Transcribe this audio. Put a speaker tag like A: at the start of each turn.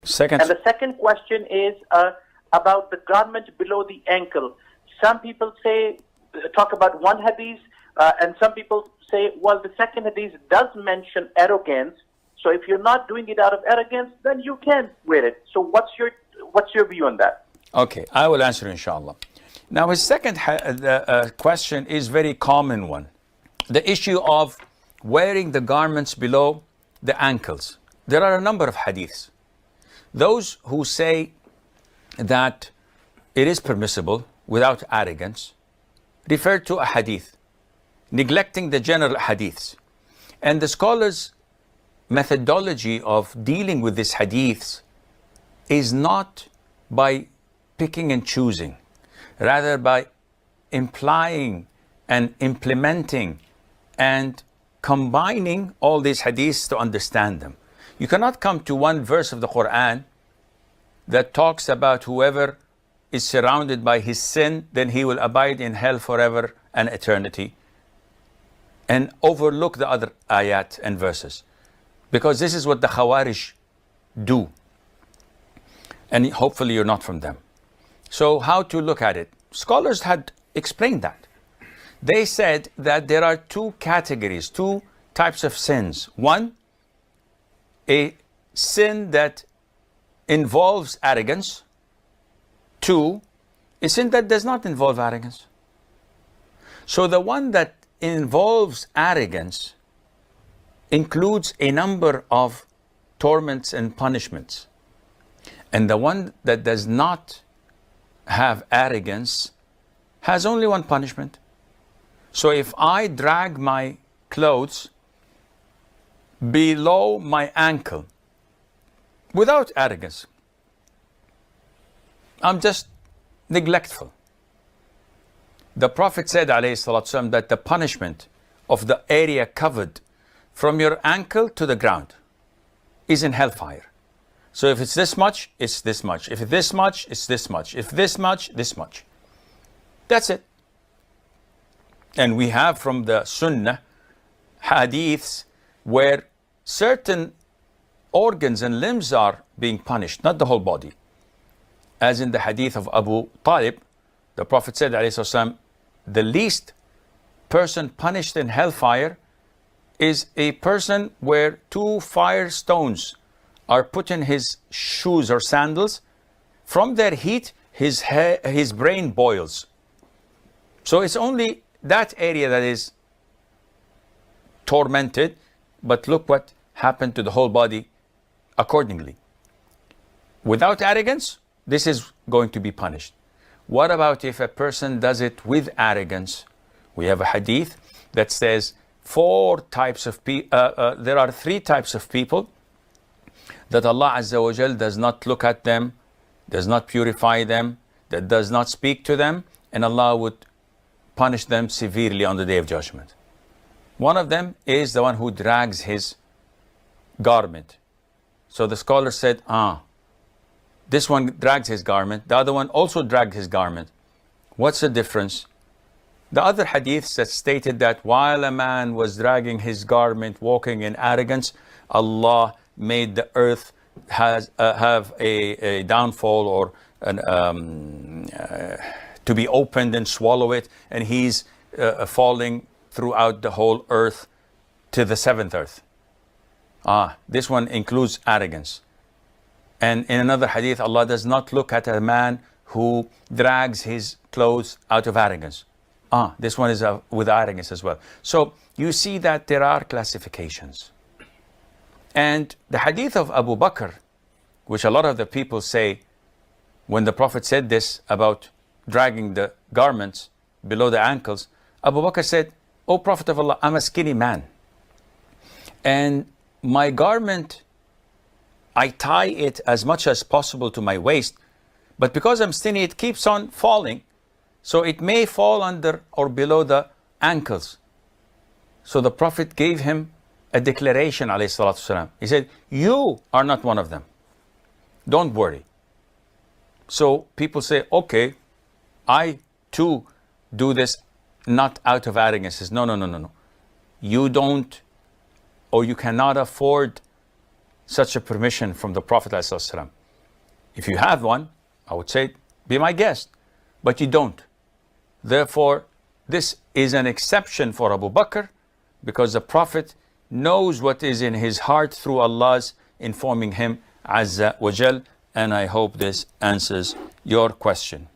A: Second.
B: And the second question is about the garment below the ankle. Some people talk about one hadith, and some people say, well, the second hadith does mention arrogance. So if you're not doing it out of arrogance, then you can wear it. So what's your view on that?
A: Okay, I will answer inshallah. Now his second question is very common one. The issue of wearing the garments below the ankles. There are a number of hadiths. Those who say that it is permissible without arrogance refer to a hadith, neglecting the general hadiths. And the scholars' methodology of dealing with these hadiths is not by picking and choosing, rather by implying and implementing and combining all these hadiths to understand them. You cannot come to one verse of the Quran that talks about whoever is surrounded by his sin, then he will abide in hell forever and eternity, and overlook the other ayat and verses. Because this is what the Khawarij do. And hopefully you're not from them. So how to look at it? Scholars had explained that. They said that there are two categories, two types of sins. One, a sin that involves arrogance. Two, a sin that does not involve arrogance. So the one that involves arrogance includes a number of torments and punishments. And the one that does not have arrogance has only one punishment. So if I drag my clothes below my ankle without arrogance, I'm just neglectful. The Prophet said, alayhi salatu wasalam, that the punishment of the area covered from your ankle to the ground is in hellfire. So if it's this much, it's this much. If it's this much, it's this much. If this much, this much. That's it. And we have from the Sunnah hadiths where certain organs and limbs are being punished, not the whole body. As in the hadith of Abu Talib, the Prophet said, alayhi wasallam, the least person punished in hellfire is a person where two fire stones are put in his shoes or sandals. From their heat, his brain boils. So it's only that area that is tormented, but look what happened to the whole body accordingly. Without arrogance, this is going to be punished. What about if a person does it with arrogance? We have a hadith that says there are three types of people that Allah Azza wa Jal does not look at them, does not purify them, that does not speak to them, and Allah would punish them severely on the Day of Judgment. One of them is the one who drags his garment. So the scholar said, this one drags his garment, the other one also dragged his garment. What's the difference? The other hadiths that stated that while a man was dragging his garment, walking in arrogance, Allah made the earth have a downfall or to be opened and swallow it, and he's falling throughout the whole earth to the seventh earth. This one includes arrogance. And in another hadith, Allah does not look at a man who drags his clothes out of arrogance. This one is with arrogance as well. So you see that there are classifications. And the hadith of Abu Bakr, which a lot of the people say, when the Prophet said this about dragging the garments below the ankles, Abu Bakr said, "O Prophet of Allah, I'm a skinny man. And my garment, I tie it as much as possible to my waist, but because I'm skinny, it keeps on falling. So it may fall under or below the ankles." So the Prophet gave him a declaration, alayhi salatu wasalam. He said, "You are not one of them. Don't worry." So people say, okay, I too do this not out of arrogance. Says, no. You don't, or you cannot afford such a permission from the Prophet ﷺ? If you have one, I would say, be my guest, but you don't. Therefore, this is an exception for Abu Bakr, because the Prophet knows what is in his heart through Allah's informing him Azza wa Jal, and I hope this answers your question.